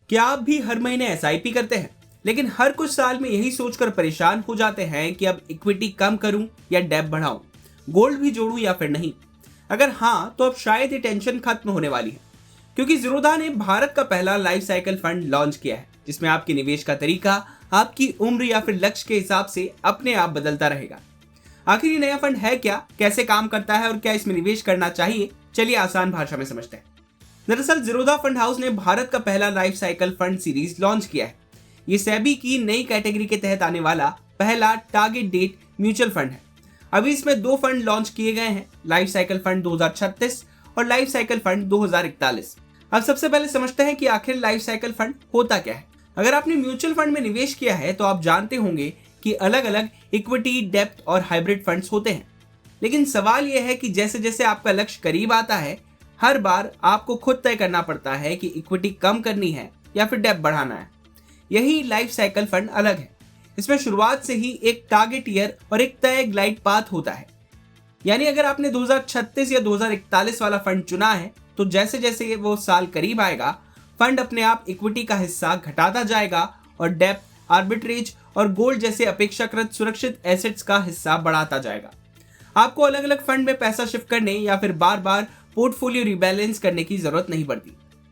क्या आप भी हर महीने एसआईपी करते हैं, लेकिन हर कुछ साल में यही सोचकर परेशान हो जाते हैं कि अब इक्विटी कम करूं या डेप बढ़ाऊं, गोल्ड भी जोड़ूं या फिर नहीं? अगर हाँ, तो अब शायद ये टेंशन खत्म होने वाली है, क्योंकि ज़ीरोधा ने भारत का पहला लाइफ साइकिल फंड लॉन्च किया है, जिसमें आपके निवेश का तरीका आपकी उम्र या फिर लक्ष्य के हिसाब से अपने आप बदलता रहेगा। आखिर ये नया फंड है क्या, कैसे काम करता है और क्या इसमें निवेश करना चाहिए? चलिए आसान भाषा में समझते हैं। दरअसल ज़ीरोधा फंड हाउस ने भारत का पहला life cycle fund series launch किया है। ये सेबी की नई कैटेगरी के तहत आने वाला पहला टारगेट डेट म्यूचुअल फंड है। अभी इसमें 2 फंड लॉन्च किए गए हैं, लाइफ साइकिल फंड 2036 और लाइफ साइकिल फंड 2041। अब सबसे पहले समझते हैं कि आखिर लाइफ साइकिल फंड होता क्या है। अगर आपने म्यूचुअल फंड में निवेश किया है तो आप जानते होंगे कि अलग अलग इक्विटी, डेप्थ और हाइब्रिड फंड्स होते हैं। लेकिन सवाल यह है कि जैसे जैसे आपका लक्ष्य करीब आता है, हर बार आपको खुद तय करना पड़ता है कि इक्विटी कम करनी है या फिर डेप्थ बढ़ाना है। यही लाइफ साइकिल फंड अलग है। इसमें शुरुआत से ही एक टारगेट ईयर और एक तय ग्लाइड पाथ होता है। यानी अगर आपने 2036 या 2041 वाला फंड चुना है, तो जैसे जैसे वो साल करीब आएगा, फंड अपने आप इक्विटी का हिस्सा घटाता जाएगा और डेप्थ, आर्बिट्रेज और गोल्ड जैसे अपेक्षाकृत सुरक्षित एसेट्स का हिस्सा बढ़ाता जाएगा। आपको अलग अलग फंड में पैसा शिफ्ट करने या फिर बार बार पोर्टफोलियो रिबैलेंस करने की जरूरत नहीं पड़ती।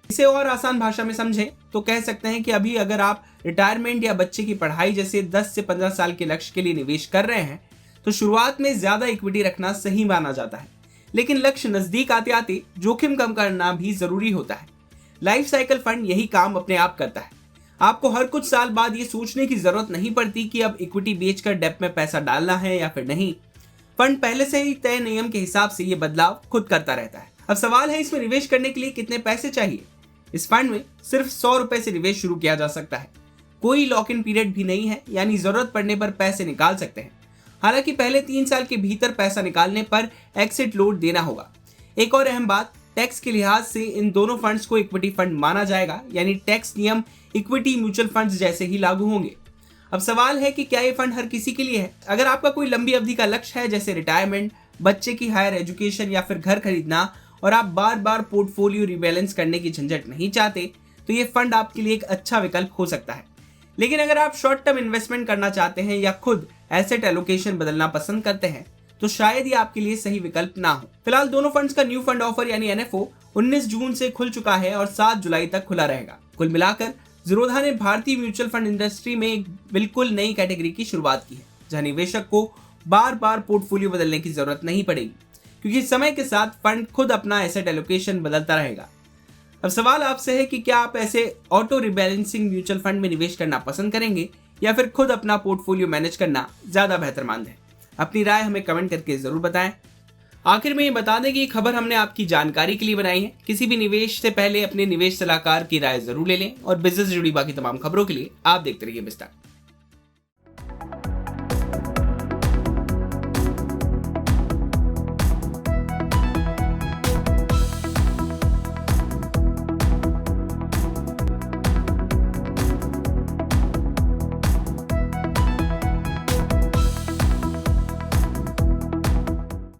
इसे और आसान भाषा में समझें तो कह सकते हैं कि अभी अगर आप रिटायरमेंट या बच्चे की पढ़ाई जैसे 10 से 15 साल के लक्ष्य के लिए निवेश कर रहे हैं, तो शुरुआत में ज्यादा इक्विटी रखना सही माना जाता है। लेकिन लक्ष्य नजदीक आते आते जोखिम कम करना भी जरूरी होता है। लाइफ साइकिल फंड यही काम अपने आप करता है। आपको हर कुछ साल बाद ये सोचने की जरूरत नहीं पड़ती कि अब इक्विटी बेचकर डेप्थ में पैसा डालना है या फिर नहीं। फंड पहले से ही तय नियम के हिसाब से ये बदलाव खुद करता रहता है। अब सवाल है, इसमें निवेश करने के लिए कितने पैसे चाहिए? इस फंड में सिर्फ 100 रुपए से निवेश शुरू किया जा सकता है। कोई लॉक इन पीरियड भी नहीं है, यानी जरूरत पड़ने पर पैसे निकाल सकते हैं। हालांकि पहले 3 साल के भीतर पैसा निकालने पर एक्सिट लोड देना होगा। एक और अहम बात, टैक्स के लिहाज से इन दोनों फंड्स को इक्विटी फंड माना जाएगा, यानी टैक्स नियम इक्विटी म्यूचुअल फंड्स जैसे ही लागू होंगे। अब सवाल है कि क्या ये फंड हर किसी के लिए है? अगर आपका कोई लंबी अवधि का लक्ष्य है, जैसे रिटायरमेंट, बच्चे की हायर एजुकेशन या फिर घर खरीदना, और आप बार बार पोर्टफोलियो रिबैलेंस करने की झंझट नहीं चाहते, तो ये फंड आपके लिए एक अच्छा विकल्प हो सकता है। लेकिन अगर आप शॉर्ट टर्म इन्वेस्टमेंट करना चाहते हैं या खुद एसेट एलोकेशन बदलना पसंद करते हैं, तो शायद ये आपके लिए सही विकल्प ना हो। फिलहाल दोनों फंड्स का न्यू फंड ऑफर यानी एनएफओ 19 जून से खुल चुका है और 7 जुलाई तक खुला रहेगा। कुल मिलाकर ज़ीरोधा ने भारतीय म्यूचुअल फंड इंडस्ट्री में एक बिल्कुल नई कैटेगरी की शुरुआत की है, जहां निवेशक को बार बार पोर्टफोलियो बदलने की जरूरत नहीं पड़ेगी, क्योंकि समय के साथ फंड खुद अपना एसेट एलोकेशन बदलता रहेगा। अब सवाल आपसे है कि क्या आप ऐसे ऑटो रिबैलेंसिंग म्यूचुअल फंड में निवेश करना पसंद करेंगे या फिर खुद अपना पोर्टफोलियो मैनेज करना ज्यादा बेहतर मानते हैं? अपनी राय हमें कमेंट करके जरूर बताएं। आखिर में ये बता दें कि ये खबर हमने आपकी जानकारी के लिए बनाई है। किसी भी निवेश से पहले अपने निवेश सलाहकार की राय जरूर ले लें और बिजनेस से जुड़ी बाकी तमाम खबरों के लिए आप देखते रहिए बिस्तार।